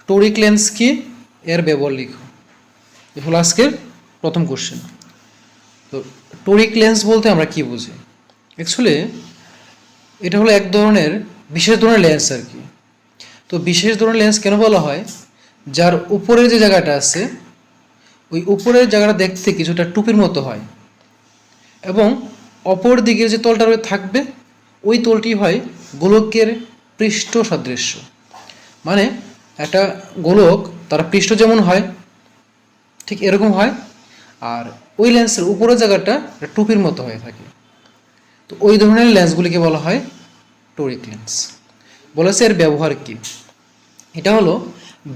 Toric lens কি, এর ব্যবহার লিখো। এ হলো আজকের প্রথম কোশ্চেন। তো টোরিক লেন্স বলতে আমরা কি বুঝি? অ্যাকচুয়ালি এটা হলো এক ধরনের বিশেষ ধরনের লেন্স আর কি। তো বিশেষ ধরনের লেন্স কেন বলা হয়? যার উপরের যে জায়গাটা আছে ওই উপরের জায়গাটা দেখতে কিছুটা টুপির মতো হয়, এবং অপর দিকের যে তলটা থাকবে ওই তলটি হয় গোলকের পৃষ্ঠ সাদৃশ্য। মানে একটা গোলক তার পৃষ্ঠ যেমন হয় ঠিক এরকম হয়, আর ওই লেন্সের উপরের জায়গাটা টুপির মতো হয়ে থাকে। তো ওই ধরনের লেন্সগুলিকে বলা হয় টোরিক লেন্স। বলেছে এর ব্যবহার কি? এটা হলো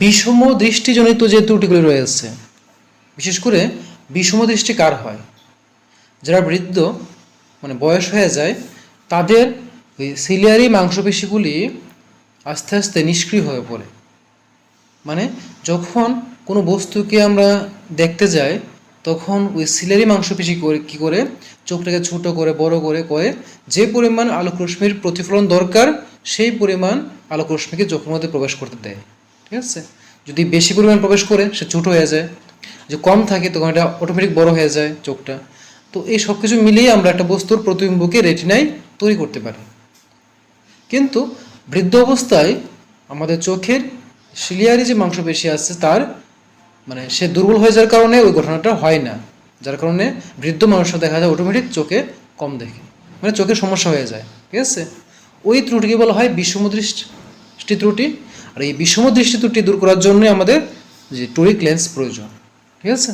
বিষম দৃষ্টিজনিত যে ত্রুটিগুলি রয়েছে, বিশেষ করে বিষম দৃষ্টি কার হয়? যারা বৃদ্ধ মানে বয়স হয়ে যায় তাদের ওই সিলিয়ারি মাংসপেশিগুলি আস্তে আস্তে নিষ্ক্রিয় হয়ে পড়ে। মানে যখন কোনো বস্তুকে আমরা দেখতে যাই তখন ওই সিলিয়ারি মাংসপেশি কী করে চোখটাকে ছোট করে বড় করে করে যে পরিমাণ আলোকরশ্মির প্রতিফলন দরকার সেই পরিমাণ আলোকরশ্মিকে চোখের মধ্যে প্রবেশ করতে দেয়। ঠিক আছে? যদি বেশি পরিমাণ প্রবেশ করে সে ছোট হয়ে যায়, যে কম থাকে তখন এটা অটোমেটিক বড় হয়ে যায় চোখটা। তো এই সব কিছু মিলিয়ে আমরা একটা বস্তুর প্রতিবিম্বকে রেটিনায় তৈরি করতে পারি। কিন্তু বৃদ্ধ অবস্থায় আমাদের চোখের সিলিয়ারি যে মাংসপেশি আছে তার মানে সে দুর্বল হয়ে যাওয়ার কারণে ওই ঘটনাটা হয় না, যার কারণে বৃদ্ধ মানুষরা দেখা যায় অটোমেটিক চোখে কম দেখে, মানে চোখের সমস্যা হয়ে যায়। ঠিক আছে? ওই ত্রুটিকে বলা হয় বিষম দৃষ্টি ত্রুটি। আর এই বিষম দৃষ্টি ত্রুটি দূর করার জন্য আমাদের যে টোরিক লেন্স প্রয়োজন। ঠিক আছে?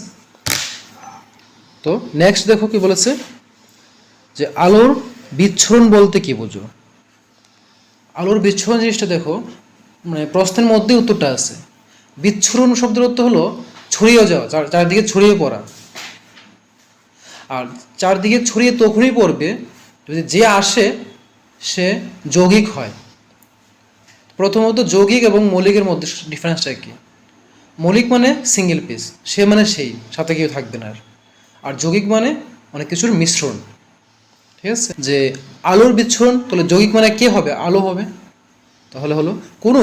তো নেক্সট দেখো কি বলেছে, যে আলোর বিচ্ছুরণ বলতে কি বোঝো? আলোর বিচ্ছুরণ জিনিসটা দেখো, মানে প্রশ্নের মধ্যে উত্তরটা আছে। বিচ্ছুরণ শব্দের অর্থ হলো ছড়িয়ে যাওয়া, চারদিকে ছড়িয়ে পড়া। আর চারদিকে ছড়িয়ে তখনই পড়বে যদি যে আসে সে যৌগিক হয়। প্রথমত যৌগিক এবং মৌলিকের মধ্যে ডিফারেন্সটা কি? মৌলিক মানে সিঙ্গেল পিস, সে মানে সেই, সাথে কেউ থাকবে না। আর যৌগিক মানে অনেক কিছুর মিশ্রণ। ঠিক আছে? যে আলোর বিচ্ছুরণ, তাহলে যৌগিক মানে কে হবে? আলো হবে। তাহলে হলো কোনো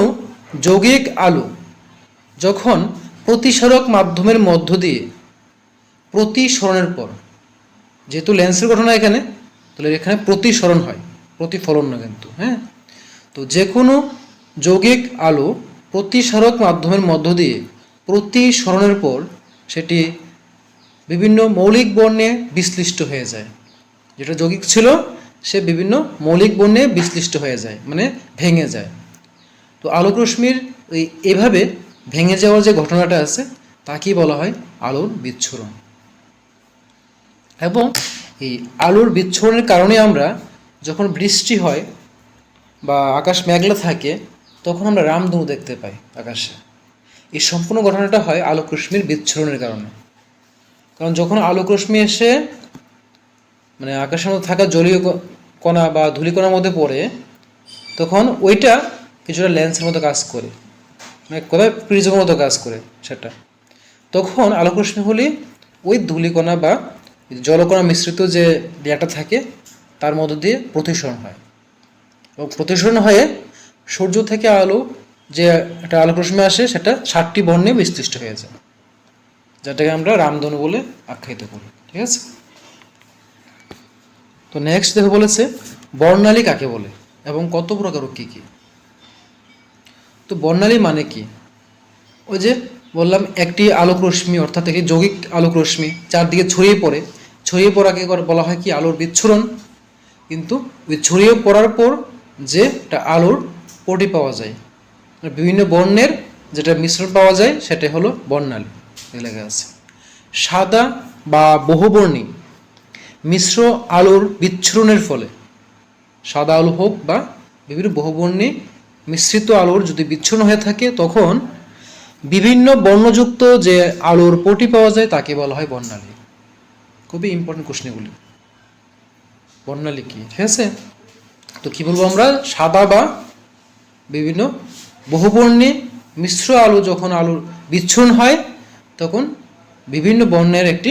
যৌগিক আলো যখন প্রতিসরক মাধ্যমের মধ্য দিয়ে প্রতিসরণের পর, যেহেতু লেন্সের ঘটনা এখানে, তাহলে এখানে প্রতিসরণ হয়, প্রতিফলন না কিন্তু। হ্যাঁ, তো যে কোনো যৌগিক আলো প্রতিসরক মাধ্যমের মধ্য দিয়ে প্রতিসরণের পর সেটি বিভিন্ন মৌলিক বর্ণে বিশ্লিষ্ট হয়ে যায়। যেটা যৌগিক ছিল সে বিভিন্ন মৌলিক বর্ণে বিশ্লিষ্ট হয়ে যায়, মানে ভেঙে যায়। তো আলোকরশ্মির এভাবে ভেঙে যাওয়ার যে ঘটনাটা আছে তাকেই বলা হয় আলোর বিচ্ছুরণ। এবং এই আলোর বিচ্ছুরণের কারণে আমরা যখন বৃষ্টি হয় বা আকাশ মেঘলা থাকে তখন আমরা রামধনু দেখতে পাই আকাশে। এই সম্পূর্ণ ঘটনাটা হয় আলোকরশ্মির বিচ্ছুরণের কারণে। কারণ যখন আলোকরশ্মি এসে মানে আকাশের মধ্যে থাকা জলীয় কণা বা ধূলিকণার মধ্যে পড়ে তখন ওইটা কিছুটা লেন্সের মতো কাজ করে, মানে কোথায় প্রিজমের মতো কাজ করে সেটা। তখন আলোকরশ্মি হলে ওই ধূলিকণা বা জলকণা মিশ্রিত যে লেয়ারটা থাকে তার মধ্য দিয়ে প্রতিসরণ হয়, এবং প্রতিসরণ হয়ে সূর্য থেকে আলো যে একটা আলোকরশ্মি আসে সেটা 7টি বর্ণে বিশ্লিষ্ট হয়ে যায়, যেটাকে আমরা রামধনু বলে আখ্যায়িত করি। ঠিক আছে? তো নেক্সট দেখো বলেছে বর্ণালী কাকে বলে এবং কত প্রকার ও কী কী? তো বর্ণালী মানে কি? ওই যে বললাম একটি আলোকরশ্মি অর্থাৎ একটি যৌগিক আলোকরশ্মি চারদিকে ছড়িয়ে পড়াকে বলা হয় কি? আলোর বিচ্ছুরণ। কিন্তু ওই ছড়িয়ে পড়ার পর যে একটা আলোর পটি পাওয়া যায়, বিভিন্ন বর্ণের যেটা মিশ্রণ পাওয়া যায় সেটাই হলো বর্ণালী। লেখা আছে সাদা বা বহুবর্ণী মিশ্র আলোর বিচ্ছুরণের ফলে, সাদা আলো হোক বা বিভিন্ন বহুবর্ণী মিশ্রিত আলোর যদি বিচ্ছুরণ হয়ে থাকে তখন বিভিন্ন বর্ণযুক্ত যে আলোর পটি পাওয়া যায় তাকে বলা হয় বর্ণালী। খুবই ইম্পর্টেন্ট কোশ্চেন এগুলি। বর্ণালী কি? ঠিক আছে? তো কি বলবো আমরা? সাদা বা বিভিন্ন বহুবর্ণী মিশ্র আলো যখন আলোর বিচ্ছুরণ হয় তখন বিভিন্ন বর্ণের একটি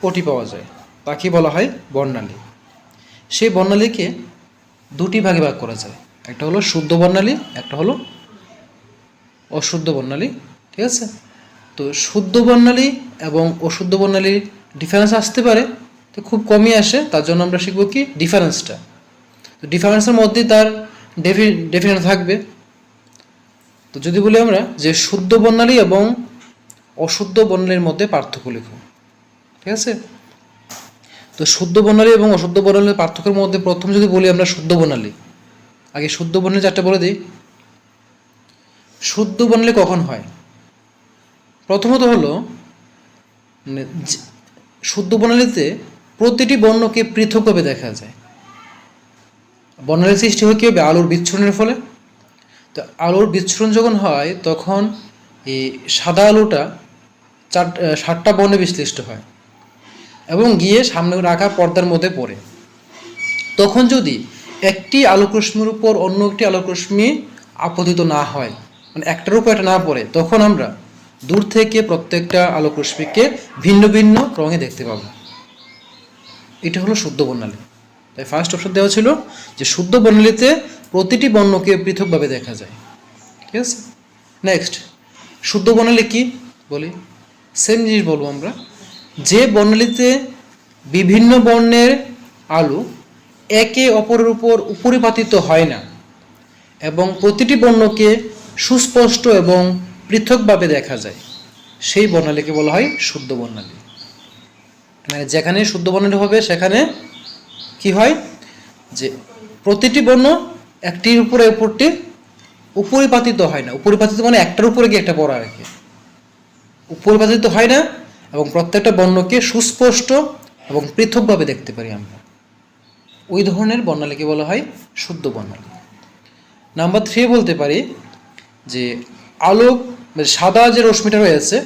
পটি পাওয়া যায়, তাকে বলা হয় বর্ণালী। সেই বর্ণালীকে দুটি ভাগে ভাগ করা যায়, একটা হলো শুদ্ধ বর্ণালী, একটা হলো অশুদ্ধ বর্ণালী। ঠিক আছে, তো শুদ্ধ বর্ণালী এবং অশুদ্ধ বর্ণালীর ডিফারেন্স আসতে পারে, তো খুব কমই আসে। তার জন্য আমরা শিখব কি ডিফারেন্সটা। তো ডিফারেন্সের মধ্যেই তার ডেফিনেশন থাকবে। তো যদি বলি আমরা যে শুদ্ধ বর্ণালী এবং অশুদ্ধ বর্ণালীর মধ্যে পার্থক্য লিখো। ঠিক আছে, তো শুদ্ধ বর্ণালী এবং অশুদ্ধ বর্ণালীর পার্থক্যের মধ্যে প্রথম যদি বলি আমরা শুদ্ধ বর্ণালী, আগে শুদ্ধ বর্ণালী চারটা বলে দিই। শুদ্ধ বর্ণালী কখন হয়? প্রথমত হলো শুদ্ধ বর্ণালীতে প্রতিটি বর্ণকে পৃথকভাবে দেখা যায়। বর্ণালী সৃষ্টি হয় কী হবে? আলোর বিচ্ছুরণের ফলে। তো আলোর বিচ্ছুরণ যখন হয় তখন এই সাদা আলোটা 7টা বর্ণে বিশ্লিষ্ট হয় এবং গিয়ে সামনে রাখা পর্দার মধ্যে পড়ে। তখন যদি একটি আলোকরশ্মির উপর অন্য একটি আলোকরশ্মি আপতিত না হয়, মানে একটার উপর একটা না পড়ে, তখন আমরা দূর থেকে প্রত্যেকটা আলোকরশ্মিকে ভিন্ন ভিন্ন রঙে দেখতে পাবো। এটা হলো শুদ্ধ বর্ণালী। তাই ফার্স্ট অপশন দেওয়া ছিল যে শুদ্ধ বর্ণালীতে প্রতিটি বর্ণকে পৃথকভাবে দেখা যায়। ঠিক আছে, নেক্সট শুদ্ধ বর্ণালী কি বলি, সেম জিনিস বলবো আমরা, যে বর্ণালীতে বিভিন্ন বর্ণের আলো একে অপরের উপর উপরিপাতিত হয় না এবং প্রতিটি বর্ণকে সুস্পষ্ট এবং পৃথকভাবে দেখা যায়, সেই বর্ণালীকে বলা হয় শুদ্ধ বর্ণালী। মানে যেখানে শুদ্ধ বর্ণালী হবে সেখানে কি হয় যে প্রতিটি বর্ণ একটির উপরে অপরটি উপরিপাতিত হয় না। উপরিপাতিত মানে একটার উপরে গিয়ে একটা পড়া রাখে, উপরিপাতিত হয় না এবং প্রত্যেকটা বর্ণকে সুস্পষ্ট এবং পৃথকভাবে দেখতে পারি আমরা। ওই ধরনের বর্ণালীকে বলা হয় শুদ্ধ বর্ণালী। নাম্বার 3 বলতে পারি যে আলোক সাদা যে রশ্মিটা রয়েছে,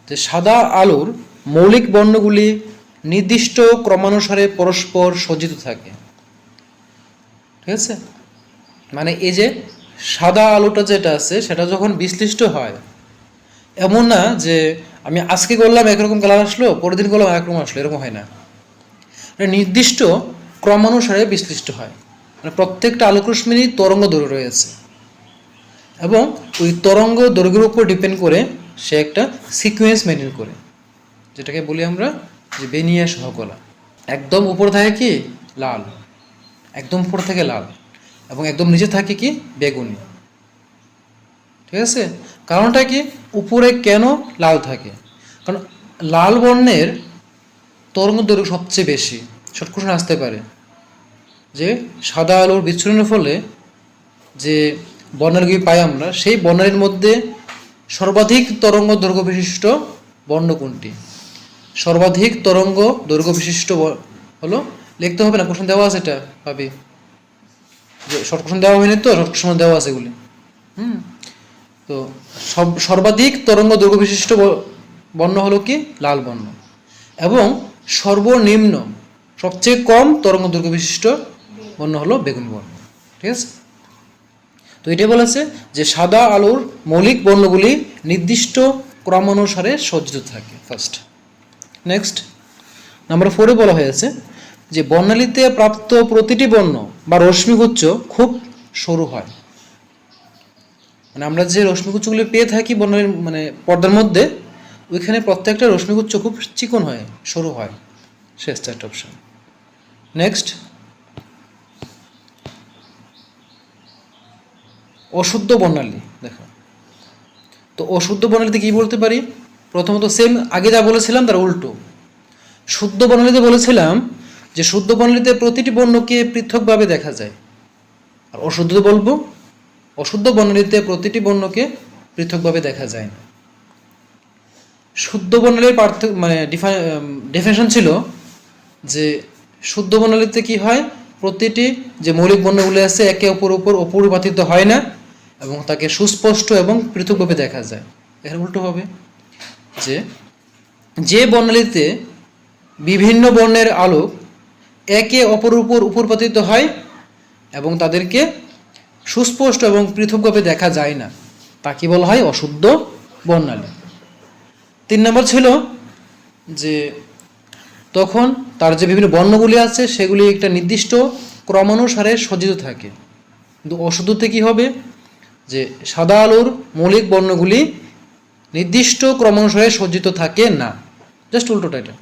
যে সাদা আলোর মৌলিক বর্ণগুলি নির্দিষ্ট ক্রমানুসারে পরস্পর সজ্জিত থাকে। ঠিক আছে, মানে এই যে সাদা আলোটা যেটা আছে সেটা যখন বিশ্লিষ্ট হয়, এমন না যে আমি আজকে করলাম একরকম কালার আসলো, পরের দিন করলাম একরকম আসলো, এরকম হয় না। নির্দিষ্ট ক্রমানুসারে বিশ্লিষ্ট হয়। মানে প্রত্যেকটা আলোকরশ্মিরই তরঙ্গ দৈর্ঘ্য রয়েছে এবং ওই তরঙ্গ দৈর্ঘ্যের উপর ডিপেন্ড করে সে একটা সিকোয়েন্স মেনটেন করে, যেটাকে বলি আমরা যে বেনিয়া সহকলা। একদম উপরে থাকে কি লাল, একদম উপরে থাকে লাল, এবং একদম নিচে থাকে কি বেগুনি। ঠিক আছে, কারণটা কি উপরে কেন লাল থাকে? কারণ লাল বর্ণের তরঙ্গ দৈর্ঘ্য সবচেয়ে বেশি। শর্ট কোশ্চেন আসতে পারে যে সাদা আলোর বিচ্ছুরণের ফলে যে বর্ণালীগুলি পাই আমরা, সেই বর্ণালীর মধ্যে সর্বাধিক তরঙ্গ দৈর্ঘ্য বিশিষ্ট বর্ণ কোনটি? সর্বাধিক তরঙ্গ দৈর্ঘ্য বিশিষ্ট হলো, লিখতে হবে না, কোশ্চেন দেওয়া আছে, এটা পাবি যে শর্ট কোশ্চেন দেওয়া হয়নি, তো শর্ট কোশ্চেন দেওয়া আছে এগুলি। তো সর্বাধিক তরঙ্গ দৈর্ঘ্য বিশিষ্ট বর্ণ হলো কি লাল বর্ণ, এবং সর্বনিম্ন সবচেয়ে কম তরঙ্গ দৈর্ঘ্য বিশিষ্ট বর্ণ হলো বেগুনি বর্ণ। ঠিক আছে, তো এটাই বলেছে যে সাদা আলোর মৌলিক বর্ণগুলি নির্দিষ্ট ক্রমানুসারে সজ্জিত থাকে। ফার্স্ট। নেক্সট নাম্বার 4 বলা হয়েছে যে বর্ণালীতে প্রাপ্ত প্রতিটি বর্ণ বা রশ্মিগুচ্ছ খুব সরু হয়। মানে আমরা যে রশ্মিগুচ্ছগুলি পেয়ে থাকি বর্ণালীর মানে পর্দার মধ্যে, ওইখানে প্রত্যেকটা রশ্মিগুচ্ছ খুব চিকন হয়, সরু হয়। শেষ 4টা অপশন। নেক্সট অশুদ্ধ বর্ণালী দেখো। তো অশুদ্ধ বর্ণালীতে কি বলতে পারি? প্রথমত সেম আগে যা বলেছিলাম তার উল্টো। শুদ্ধ বর্ণালীতে বলেছিলাম যে শুদ্ধ বর্ণালীতে প্রতিটি বর্ণকে পৃথকভাবে দেখা যায়, আর অশুদ্ধতে বলবো অশুদ্ধ বর্ণালীতে প্রতিটি বর্ণকে পৃথকভাবে দেখা যায় না। শুদ্ধ বর্ণালীর পার্থক্য মানে ডেফিনেশন ছিল যে শুদ্ধ বর্ণালীতে কি হয়, প্রতিটি যে মৌলিক বর্ণগুলি আছে একে অপর উপর অপরিপাতিত হয় না এবং তাকে সুস্পষ্ট এবং পৃথকভাবে দেখা যায়। এর উল্টো হবে যে যে বর্ণালীতে বিভিন্ন বর্ণের আলো একে অপর উপর উপরিপাতিত হয় এবং তাদেরকে সুস্পষ্ট এবং পৃথকভাবে দেখা যায় না, তাকে বলা হয় অশুদ্ধ বর্ণালী। 3 নম্বর ছিল যে তখন তার যে বিভিন্ন বর্ণগুলি আছে সেগুলি একটা নির্দিষ্ট ক্রমানুসারে সজ্জিত থাকে। কিন্তু অশুদ্ধতে কী হবে যে সাদা আলোর মৌলিক বর্ণগুলি নির্দিষ্ট ক্রমানুসারে সজ্জিত থাকে না, জাস্ট উল্টোটা এটা।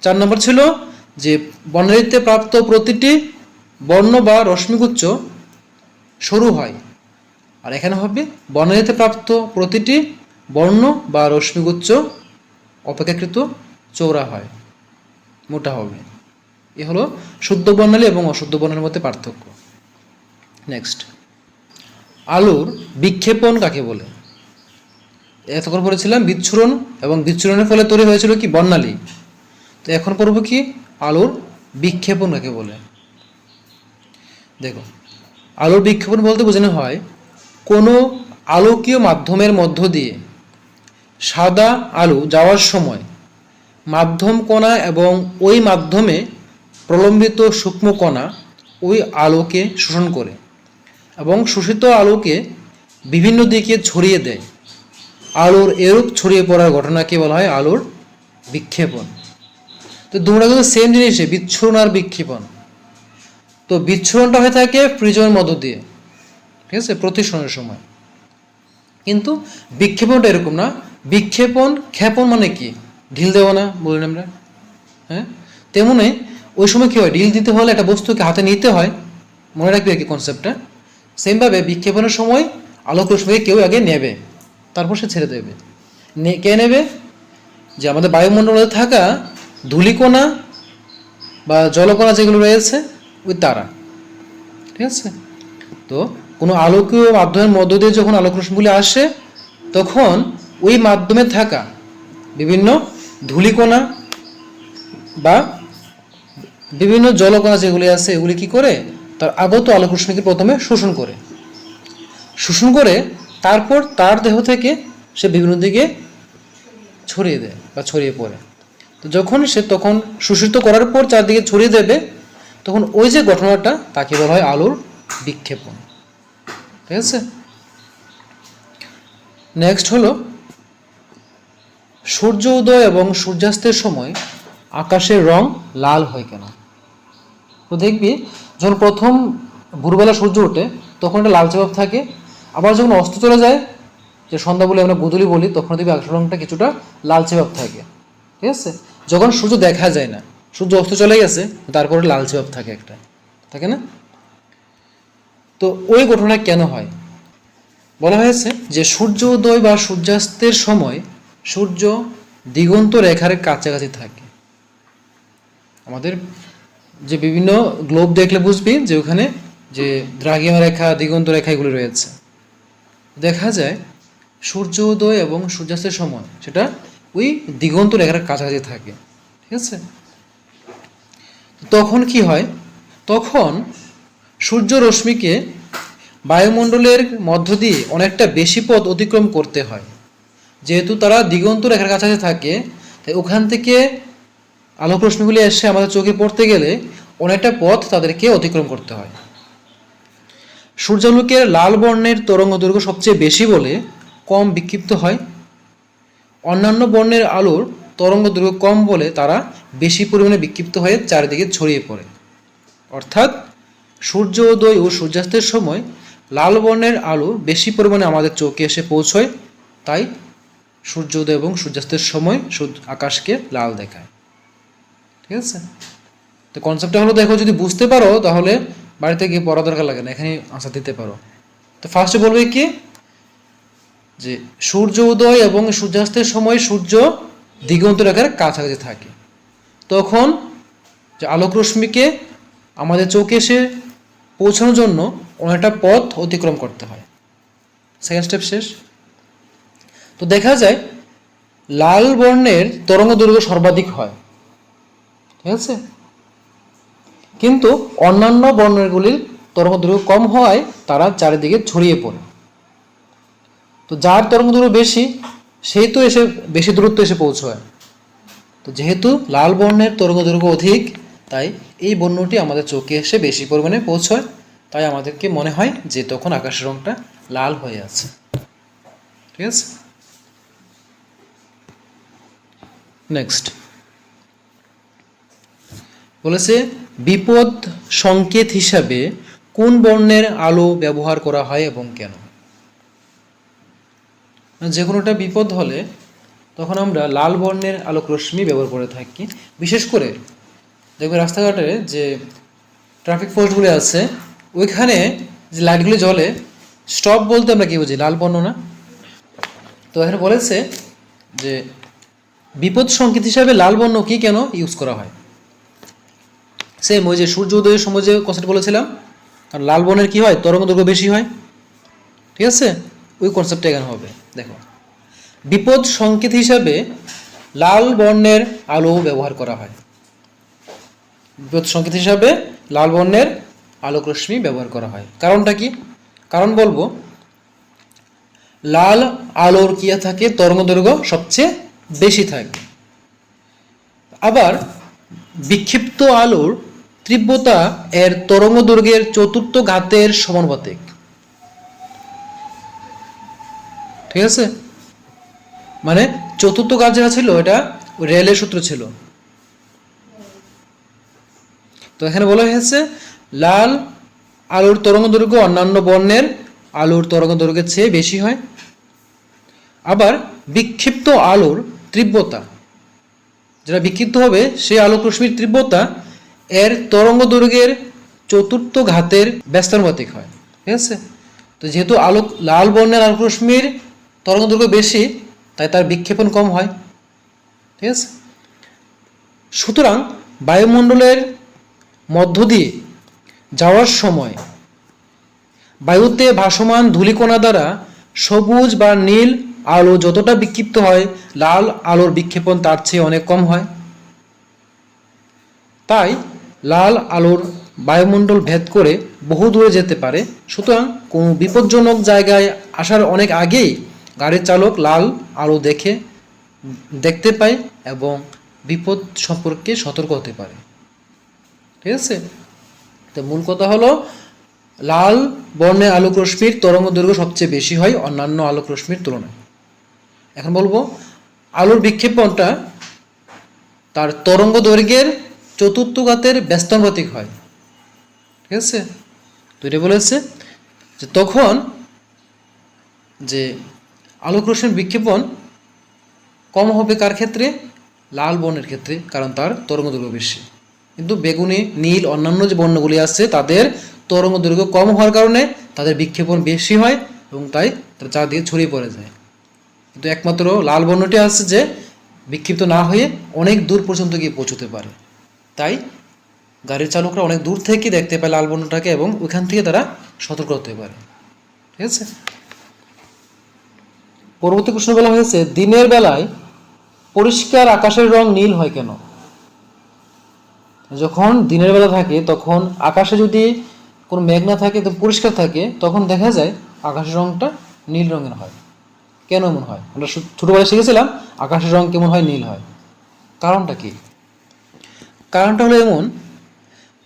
4 নম্বর ছিল যে বর্ণালীতে প্রাপ্ত প্রতিটি বর্ণ বা রশ্মিগুচ্ছ সরু হয়, আর এখানে হবে বর্ণালীতে প্রাপ্ত প্রতিটি বর্ণ বা রশ্মিগুচ্ছ অপেক্ষাকৃত চৌড়া হয়, মোটা হবে। এ হলো শুদ্ধ বর্ণালী এবং অশুদ্ধ বর্ণালীর মধ্যে পার্থক্য। নেক্সট, আলোর বিক্ষেপণ কাকে বলে? এতক্ষণ পড়েছিলাম বিচ্ছুরণ, এবং বিচ্ছুরণের ফলে তৈরি হয়েছিল কি বর্ণালী। তো এখন পড়ব কি আলোর বিক্ষেপণ কাকে বলে। দেখো, আলোর বিক্ষেপণ বলতে বোঝানো হয় কোনো আলোকীয় মাধ্যমের মধ্য দিয়ে সাদা আলো যাওয়ার সময় মাধ্যম কণা এবং ওই মাধ্যমে প্রলম্বিত সূক্ষ্ম কণা ওই আলোকে শোষণ করে এবং শোষিত আলোকে বিভিন্ন দিকে ছড়িয়ে দেয়। আলোর এরূপ ছড়িয়ে পড়ার ঘটনাকে বলা হয় আলোর বিক্ষেপণ। তো দুটো কিন্তু সেম জিনিসে, বিচ্ছুরণ আর বিক্ষেপণ। তো বিচ্ছুরণটা হয়ে থাকে প্রিজমের মধ্য দিয়ে, ঠিক আছে, প্রতিসরণের সময়। কিন্তু বিক্ষেপণটা এরকম না। বিক্ষেপণ, ক্ষেপণ মানে কি? ঢিল দেওয়া না, বললেন আমরা, হ্যাঁ। তেমনি ওই সময় কী হয়, ঢিল দিতে হলে একটা বস্তুকে হাতে নিতে হয়, মনে রাখবে আর কি কনসেপ্টটা। সেমভাবে বিক্ষেপণের সময় আলোক রশ্মিকে কেউ আগে নেবে, তারপর সে ছেড়ে দেবে। কে নেবে? যে আমাদের বায়ুমণ্ডলে থাকা ধূলিকণা বা জলকণা যেগুলো রয়েছে, ওই তারা, ঠিক আছে। তো কোনো আলোকীয় মাধ্যমের মধ্য দিয়ে যখন আলোক রশ্মিগুলি আসে, তখন ওই মাধ্যমে থাকা বিভিন্ন ধূলিকণা বা বিভিন্ন জলকণা যেগুলি আছে, এগুলি কি করে, তার আগত আলোক রশ্মিকে প্রথমে শোষণ করে তারপর তার দেহ থেকে সে বিভিন্ন দিকে ছড়িয়ে দেয় বা ছড়িয়ে পড়ে। তো যখন সে তখন শোষিত করার পর চারদিকে ছড়িয়ে দেবে, তখন ওই যে ঘটনাটা তাকে বলা হয় আলোর বিক্ষেপণ, ঠিক আছে। নেক্সট হলো সূর্য উদয় এবং সূর্যাস্তের সময় আকাশের রং লাল হয় কেন? তো দেখবি যখন প্রথম ভোরবেলা সূর্য ওঠে তখন একটা লালচে ভাব থাকে, আবার যখন অস্ত চলে যায়, যে সন্ধ্যা বলে আমরা গোধূলি বলি, তখন দেখবি আকাশের রংটা কিছুটা লালচে ভাব থাকে, ঠিক আছে। যখন সূর্য দেখা যায় না, সূর্য অস্ত চলে গেছে, তারপরে লালচে ভাব থাকে, একটা থাকে না। তো ওই ঘটনা কেন হয়? বলা হয়েছে যে সূর্য উদয় বা সূর্যাস্তের সময় সূর্য দিগন্ত রেখার কাছাকাছি থাকে। আমাদের যে বিভিন্ন গ্লোব দেখলে বুঝবি যে ওখানে যে দ্রাঘিমা রেখা, দিগন্ত রেখা এগুলো রয়েছে। দেখা যায় সূর্য উদয় এবং সূর্যাস্তের সময় সেটা ওই দিগন্ত রেখার কাছাকাছি থাকে, ঠিক আছে। তখন কি হয়? তখন সূর্য রশ্মিকে বায়ুমণ্ডলের মধ্য দিয়ে অনেকটা বেশি পথ অতিক্রম করতে হয়। যেহেতু তারা দিগন্ত রেখার কাছাকাছি থাকে, তাই ওখান থেকে আলোক রশ্মিগুলি এসে আমাদের চোখে পড়তে গেলে অনেকটা পথ তাদেরকে অতিক্রম করতে হয়। সূর্যালোকের লাল বর্ণের তরঙ্গ দৈর্ঘ্য সবচেয়ে বেশি বলে কম বিক্ষিপ্ত হয়। অন্যান্য বর্ণের আলোর তরঙ্গ দৈর্ঘ্য কম বলে তারা বেশি পরিমাণে বিক্ষিপ্ত হয়ে চারিদিকে ছড়িয়ে পড়ে। অর্থাৎ সূর্য উদয় ও সূর্যাস্তের সময় লাল বর্ণের আলো বেশি পরিমাণে আমাদের চোখে এসে পৌঁছয়, তাই সূর্যোদয় এবং সূর্যাস্তের সময় আকাশকে লাল দেখায়, ঠিক আছে। তো কনসেপ্টটা হলো, দেখো যদি বুঝতে পারো তাহলে বাড়িতে গিয়ে পড়া দরকার লাগে না, এখানে আনসার দিতে পারো। তো ফার্স্টে বলবে কি, যে সূর্য উদয় এবং সূর্যাস্তের সময় সূর্য দিগন্ত রেখার কাছাকাছি থাকে, তখন যে আলোক রশ্মিকে আমাদের চোখে এসে পৌঁছানোর জন্য অনেকটা পথ অতিক্রম করতে হয়। সেকেন্ড স্টেপ শেষ। তো দেখা যায় লাল বর্ণের তরঙ্গ দৈর্ঘ্য সর্বাধিক হয়, ঠিক আছে, কিন্তু অন্যান্য বর্ণগুলির তরঙ্গ দৈর্ঘ্য কম হওয়ায় তারা চারিদিকে ছড়িয়ে পড়ে। তো যার তরঙ্গ দৈর্ঘ্য বেশি সেই তো এসে বেশি দূরত্ব এসে পৌঁছয়। তো যেহেতু লাল বর্ণের তরঙ্গ দৈর্ঘ্য অধিক, তাই এই বর্ণটি আমাদের চোখে এসে বেশি পরিমাণে পৌঁছয়, তাই আমাদেরকে মনে হয় যে তখন আকাশের রংটা লাল হয়ে আছে, ঠিক আছে। নেক্সট বলেছে বিপদ সংকেত হিসাবে কোন বর্ণের আলো ব্যবহার করা হয় এবং কেন? যে কোনো একটা বিপদ হলে তখন আমরা লাল বর্ণের আলোক রশ্মি ব্যবহার করে থাকি। বিশেষ করে দেখবে রাস্তাঘাটে যে ট্রাফিক পোস্টগুলি আছে ওইখানে যে লাইটগুলি জ্বলে, স্টপ বলতে আমরা কি বুঝি? লাল বর্ণ না? তো এখানে বলেছে যে বিপদ সংকেত হিসাবে লাল বর্ণ কি কেন ইউজ করা হয়। সেম ওই যে সূর্য উদয়ের সময় যে কনসেপ্ট বলেছিলাম, আর লাল বর্ণের কি হয়? তরঙ্গ দৈর্ঘ্য বেশি হয়। ঠিক আছে, ওই কনসেপ্টটা এখানে হবে। দেখো, বিপদ সংকেত হিসাবে লাল বর্ণের আলো ব্যবহার করা হয়। বিপদ সংকেত হিসাবে লাল বর্ণের আলোক রশ্মি ব্যবহার করা হয়। কারণটা কি? কারণ বলবো, লাল আলোর কি থাকে? তরঙ্গ দৈর্ঘ্য সবচেয়ে বেশি থাকে। আবার বিক্ষিপ্ত আলোর তীব্রতা এর তরঙ্গ দৈর্ঘ্যের চতুর্থ ঘাতের সমানুপাতিক। ঠিক আছে, মানে চতুর্থ ঘাত যেটা ছিল এটা রেলের সূত্র ছিল। তো এখানে বলা হয়েছে লাল আলোর তরঙ্গ দৈর্ঘ্য অন্যান্য বর্ণের আলোর তরঙ্গ দৈর্ঘ্যের চেয়ে বেশি হয়। আবার বিক্ষিপ্ত আলোর তীব্রতা, যেটা বিক্ষিপ্ত হবে সেই আলোক রশ্মির তীব্রতা এর তরঙ্গ দৈর্ঘ্যের চতুর্থ ঘাতের ব্যস্তানুপাতিক হয়। ঠিক আছে, তো যেহেতু লাল বর্ণের আলোক রশ্মির তরঙ্গ দৈর্ঘ্য বেশি, তাই তার বিক্ষেপণ কম হয়। ঠিক আছে, সুতরাং বায়ুমণ্ডলের মধ্য দিয়ে যাওয়ার সময় বায়ুতে ভাসমান ধূলিকণা দ্বারা সবুজ বা নীল আলো যতটা বিক্ষিপ্ত হয়, লাল আলোর বিক্ষেপণ তার চেয়ে অনেক কম হয়। তাই লাল আলোর বায়ুমণ্ডল ভেদ করে বহু দূরে যেতে পারে। সুতরাং কোনো বিপজ্জনক জায়গায় আসার অনেক আগেই গাড়ির চালক লাল আলো দেখতে পায় এবং বিপদ সম্পর্কে সতর্ক হতে পারে। ঠিক আছে, তো মূল কথা হলো লাল বর্ণের আলোক রশ্মির তরঙ্গ দৈর্ঘ্য সবচেয়ে বেশি হয় অন্যান্য আলোক রশ্মির তুলনায়। এখন বলবো আলোর বিক্ষেপণটা তার তরঙ্গ দৈর্ঘ্যের চতুর্থ ঘাতের ব্যস্তানুপাতিক হয়। ঠিক আছে, তো এটা বলেছে যে তখন যে আলোক রশ্মির বিক্ষেপণ কম হবে কার ক্ষেত্রে? লাল বর্ণের ক্ষেত্রে, কারণ তার তরঙ্গ দৈর্ঘ্য বেশি। কিন্তু বেগুনি, নীল, অন্যান্য যে বর্ণগুলি আছে তাদের তরঙ্গ দৈর্ঘ্য কম হওয়ার কারণে তাদের বিক্ষেপণ বেশি হয় এবং তাই তারা চারদিকে ছড়িয়ে পড়ে যায়। কিন্তু একমাত্র লাল বর্ণটি আছে যে বিক্ষিপ্ত না হয়ে অনেক দূর পর্যন্ত গিয়ে পৌঁছতে পারে। তাই গাড়ির চালকরা অনেক দূর থেকে দেখতে পায় লাল বর্ণটাকে এবং ওইখান থেকে তারা সতর্ক হতে পারে। ঠিক আছে, পরবর্তী প্রশ্ন বলা হয়েছে দিনের বেলায় পরিষ্কার আকাশের রং নীল হয় কেন? যখন দিনের বেলা থাকে তখন আকাশে যদি কোনো মেঘ না থাকে তো পরিষ্কার থাকে, তখন দেখা যায় আকাশের রংটা নীল রঙের হয়। কেন এমন হয়? আমরা ছোটবেলায় শিখেছিলাম আকাশের রং কেমন হয়? নীল হয়। কারণটা কি? কারণটা হলো এমন,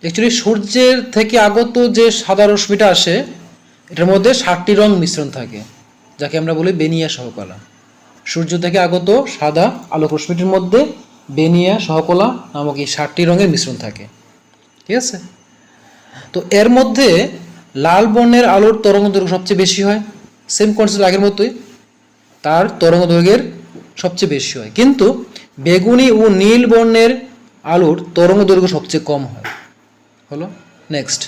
অ্যাকচুয়ালি সূর্যের থেকে আগত যে সাদা রশ্মিটা আসে এটার মধ্যে 7টি রং মিশ্রণ থাকে, যাকে আমরা বলি বেনিয়া সহকলা। সূর্য থেকে আগত সাদা আলোক রশ্মিটির মধ্যে বেনিয়া সহকলা নামক এই 7টি রঙের মিশ্রণ থাকে। ঠিক আছে, তো এর মধ্যে লাল বর্ণের আলোর তরঙ্গ দৈর্ঘ্য সবচেয়ে বেশি হয়। সেম কনসেপ্ট আগের মতোই, তার তরঙ্গ দৈর্ঘ্যের সবচেয়ে বেশি হয়। কিন্তু বেগুনি ও নীল বর্ণের আলোর তরঙ্গ দৈর্ঘ্য সবচেয়ে কম হয়। হলো নেক্সট,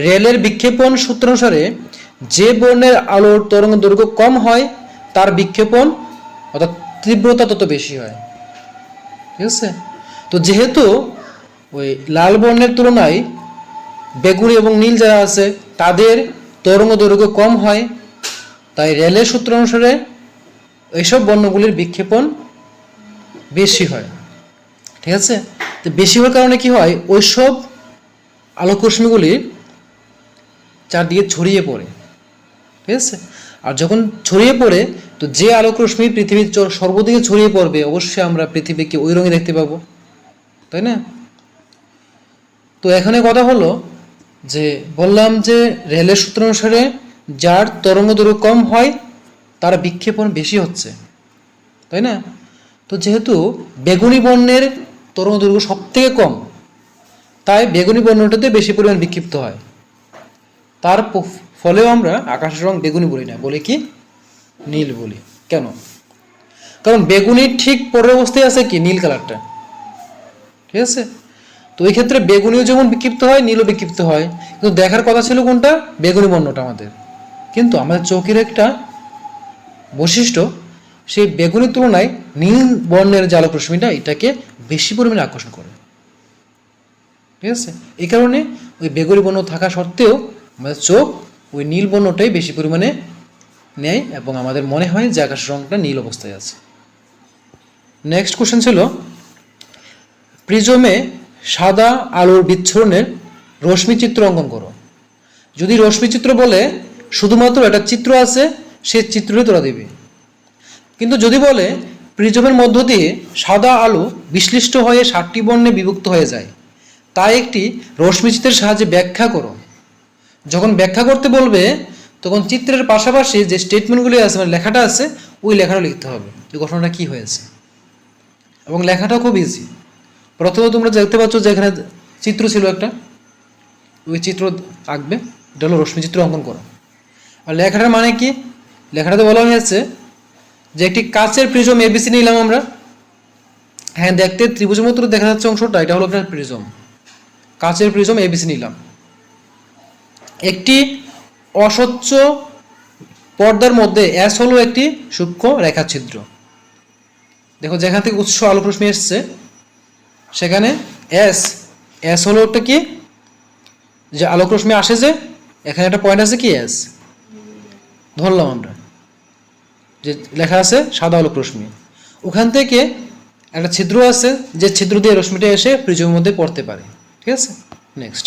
রেলের বিক্ষেপণ সূত্র অনুসারে যে বর্ণের আলোর তরঙ্গ দৈর্ঘ্য কম হয় তার বিক্ষেপণ অর্থাৎ তীব্রতা তত বেশি হয়। ঠিক আছে, তো যেহেতু ওই লাল বর্ণের তুলনায় বেগুনি এবং নীল যারা আছে তাদের তরঙ্গ দৈর্ঘ্য কম হয়, তাই রেলের সূত্র অনুসারে এইসব বর্ণগুলির বিক্ষেপণ বেশি হয়। ঠিক আছে, তো বেশি হওয়ার কারণে কি হয়? ওইসব আলোক রশ্মিগুলি চারদিকে ছড়িয়ে পড়ে। ঠিক আছে, আর যখন ছড়িয়ে পড়ে তো যে আলোক রশ্মি পৃথিবীর সর্বদিকে ছড়িয়ে পড়বে অবশ্যই আমরা পৃথিবীকে ওই রঙে দেখতে পাবো, তাই না? তো এখানে কথা হলো যে বললাম যে রেলের সূত্র অনুসারে যার তরঙ্গ দৈর্ঘ্য কম হয় তার বিক্ষেপণ বেশি হচ্ছে, তাই না? তো যেহেতু বেগুনি বর্ণের তরঙ্গ দৈর্ঘ্য সব থেকে কম, তাই বেগুনি বর্ণটাতে বেশি পরিমাণ বিক্ষিপ্ত হয়। তার ফলেও আমরা আকাশের রং বেগুনি বলি না, বলি কি নীল বলি। কেন? কারণ বেগুনির ঠিক পরের অবস্থায় আছে কি নীল কালারটা, ঠিক আছে? তো এই ক্ষেত্রে বেগুনিও যেমন বিক্ষিপ্ত হয়, নীলও বিক্ষিপ্ত হয়, কিন্তু দেখার কথা ছিল কোনটা, বেগুনি বর্ণটা আমাদের। কিন্তু আমাদের চোখের একটা বৈশিষ্ট্য, সেই বেগুনির তুলনায় নীল বর্ণের যে আলোক রশ্মিটা এটাকে বেশি পরিমাণে আকর্ষণ করে, ঠিক আছে? এই কারণে ওই বেগুনি বর্ণ থাকা সত্ত্বেও আমাদের চোখ ওই নীল বর্ণটাই বেশি পরিমাণে নেয় এবং আমাদের মনে হয় যে আকাশের রংটা নীল অবস্থায় আছে। নেক্সট কোশ্চেন ছিল, প্রিজমে সাদা আলোর বিচ্ছুরণের রশ্মি চিত্র অঙ্কন করো। যদি রশ্মি চিত্র বলে শুধুমাত্র একটা চিত্র আছে, সে চিত্রই তোরা দিবি। কিন্তু যদি বলে প্রিজমের মধ্য দিয়ে সাদা আলো বিশ্লিষ্ট হয়ে 7টি বর্ণে বিভক্ত হয়ে যায়, তাই একটি রশ্মি চিত্রের সাহায্যে ব্যাখ্যা করো। যখন ব্যাখ্যা করতে বলবে তখন চিত্রের পাশাপাশি যে স্টেটমেন্টগুলি আছে, মানে লেখাটা আছে, ওই লেখাটা লিখতে হবে যে ঘটনাটা কী হয়েছে। এবং লেখাটাও খুব ইজি। প্রথমে তোমরা দেখতে পাচ্ছ যে এখানে চিত্র ছিল একটা, ওই চিত্র আঁকবে, এটা হলো রশ্মি চিত্র অঙ্কন করা। আর লেখাটার মানে কি, লেখাটাতে বলা হয়েছে যে একটি কাচের প্রিজম এবিসি নিলাম আমরা। হ্যাঁ, দেখতে ত্রিভুজের মতো দেখা যাচ্ছে অংশটা, এটা হলো একটা প্রিজম, কাচের প্রিজম এবিসি নিলাম। একটি অস্বচ্ছ পর্দার মধ্যে এস হলো একটি সূক্ষ্ম রেখাছিদ্র। দেখো যেখান থেকে উৎস আলোক রশ্মি এসছে সেখানে এস এস হলো একটা কি, যে আলোক রশ্মি আসে যে এখানে একটা পয়েন্ট আছে কি এস, ধরলাম আমরা যে লেখা আছে সাদা আলোক রশ্মি, ওখান থেকে একটা ছিদ্র আছে যে ছিদ্র দিয়ে রশ্মিটা এসে প্রিজমের মধ্যে পড়তে পারে, ঠিক আছে? নেক্সট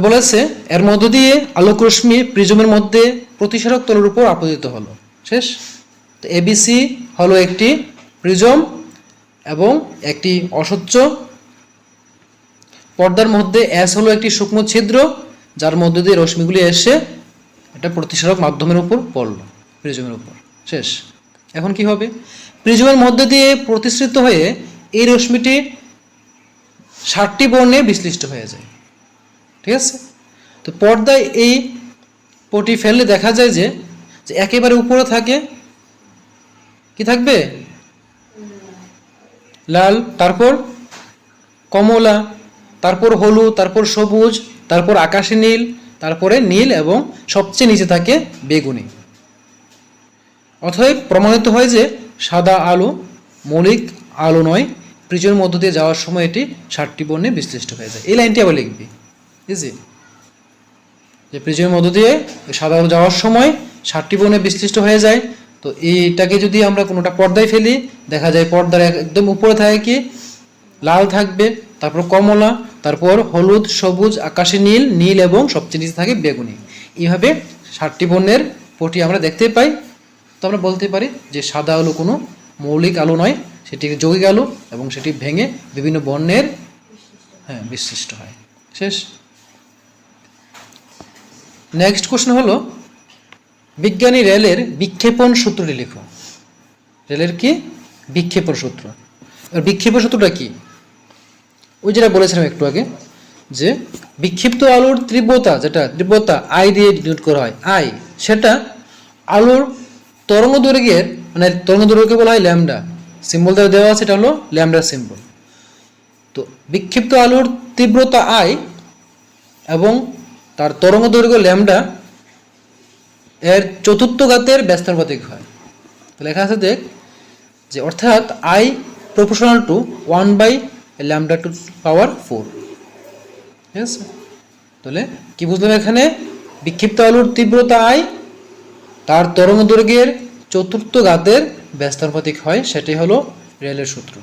বলেছে এর মধ্য দিয়ে আলোক রশ্মি প্রিজমের মধ্যে প্রতিসারক তলের উপর আপতিত হলো। শেষ। তো এবিসি হলো একটি প্রিজম এবং একটি অস্বচ্ছ পর্দার মধ্যে এস হলো একটি সূক্ষ্ম ছিদ্র যার মধ্য দিয়ে রশ্মিগুলি এসে এটা প্রতিসারক মাধ্যমের উপর পড়লো, প্রিজমের উপর। শেষ। এখন কি হবে, প্রিজমের মধ্যে দিয়ে প্রতিসৃত হয়ে এই রশ্মিটি 7টি বর্ণে বিশ্লিষ্ট হয়ে যায়, ঠিক আছে? তো পর্দায় এই পটি ফেললে দেখা যায় যে একেবারে উপরে থাকে কি থাকবে, লাল, তারপর কমলা, তারপর হলুদ, তারপর সবুজ, তারপর আকাশি নীল, তারপরে নীল এবং সবচেয়ে নিচে থাকে বেগুনি। অতএব প্রমাণিত হয় যে সাদা আলো মৌলিক আলো নয়, প্রিজমের মধ্য দিয়ে যাওয়ার সময় এটি 7টি বর্ণে বিশ্লিষ্ট হয়ে যায়। এই লাইনটি আবার লিখবি, বুঝলি? যে প্রিজমের মধ্য দিয়ে সাদা আলো যাওয়ার সময় 7টি বর্ণে বিশ্লিষ্ট হয়ে যায়। তো এইটাকে যদি আমরা কোনোটা পর্দায় ফেলি, দেখা যায় পর্দার একদম উপরে থাকে কি লাল থাকবে, তারপর কমলা, তারপর হলুদ, সবুজ, আকাশি নীল, নীল এবং সবচেয়ে নিচে থাকে বেগুনি। এইভাবে 7টি বর্ণের পটি আমরা দেখতে পাই। তো আমরা বলতে পারি যে সাদা আলো কোনো মৌলিক আলো নয়, সেটি যৌগিক আলো এবং সেটি ভেঙে বিভিন্ন বর্ণের বিশ্লিষ্ট হয়। শেষ। নেক্সট কোশ্চেন হলো, বিজ্ঞানী রেলের বিক্ষেপণ সূত্রটি লিখো। রেলের কি বিক্ষেপণ সূত্র। আর বিক্ষেপণ সূত্রটা কি, ওই যেটা বলেছিলাম একটু আগে, যে বিক্ষিপ্ত আলোর তীব্রতা, যেটা তীব্রতা আই দিয়ে ডিনোট করা হয়, আই, সেটা আলোর তরঙ্গ দৈর্ঘ্যের, মানে তরঙ্গ দৈর্ঘ্যকে বলা হয় ল্যামডা, সিম্বল দ্বারা দেওয়া আছে, এটা হলো ল্যামডা সিম্বল। তো বিক্ষিপ্ত আলোর তীব্রতা আই এবং তার তরঙ্গ দৈর্ঘ্য ল্যামডা এর চতুর্থ ঘাতের ব্যস্তানুপাতিক হয়। তো লেখা আছে দেখ, যে অর্থাৎ আই প্রপোর্শনাল টু 1/λ⁴, ঠিক আছে? তাহলে কি বুঝলাম এখানে, বিক্ষিপ্ত আলোর তীব্রতা আই, তার তরঙ্গ দৈর্ঘ্যের চতুর্থ ঘাতের ব্যস্তানুপাতিক হয়, সেটাই হলো রেলের সূত্র।